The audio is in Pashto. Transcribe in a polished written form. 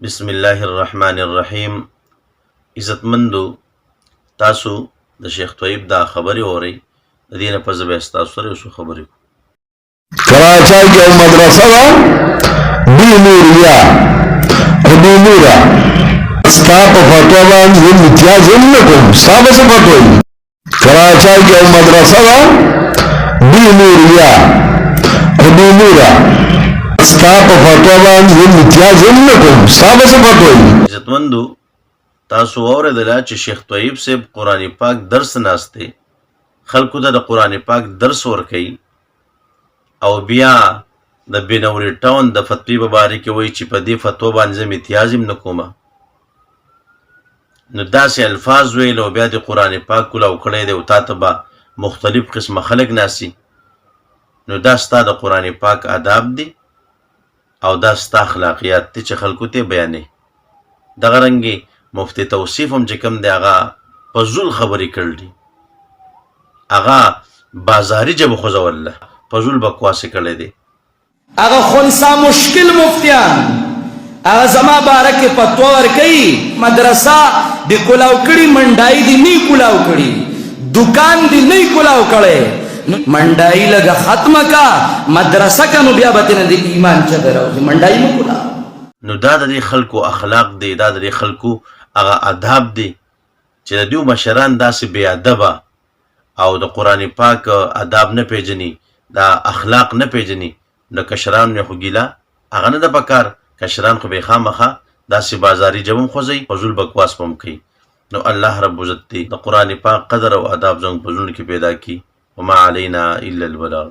بسم الله الرحمن الرحیم. عزتمندو، تاسو د شیخ طیب دا خبرې اورئ. د دې نه پس به ستاسو سره یو څه خبرې کوو. کراچۍ کې یو مدرسه وه، بی نوریا بی نوره. ستا په فتوا باندې زه امتیاز هم نه کوم، ستا به څه فتوا وي؟ کراچۍ کې یو مدرسه وه، بی نوریا بی نوره. ستا په فتوا باندې زه امتیاز هم نه کوم، ستا به څه فتوا وي؟ عزتمندو، تاسو واورېدله چې شیخ طیب صاحب قرآن پاک درس ناستې خلکو ته د قرآن پاک درس ورکوي او بیا د بینوري ټاون د فتوی په باره کې وایي چې په دې فتوا باندې زه امتیاز هم نه کومه. نو داسې الفاظ ویل او بیا د قرآن پاک کلاو کړی دی او تا ته به مختلف قسمه خلک ناسي. نو دا ستا د قرآن پاک آداب دي او دا ستا اخلاقیات دي چې خلکو ته بیانې. دغه رنګې مفتی توصیف هم چې کوم دی هغه په زول خبرې کړل دي، هغه بازاري ژبه خوځوله، په زول بکواسې کړی دی. هغه خنثی مشکل مفتیان هغه زما باره کې فتوا ورکوي مدرسه د کلاو کړي، منډایي دې نه کلاو کړي، دکان دې نه کلاو کړی. منډایي لږه ختمه کا، مدرسه کا، نو بیا به تېنه د ایمان چغې راوځي. منډایي مه کلاو. نو دا د دې خلکو اخلاق دی، دا د دې خلکو هغه آداب دی چې د دوی مشران داسې بې ادبه او د قرآن پاک آداب نه پیژني، دا اخلاق نه پیژني. د کشرانو نه خو ګیله هغه نه ده پکار، کشران خو به یې خامخا داسې بازاري ژبه هم خوځوي، په زول بکواس به هم کوي. نو الله رب عزت دی د قرآن پاک قدر او آداب زموږ په زړونو کې پیدا کړي. وما علینا الا البلاغ.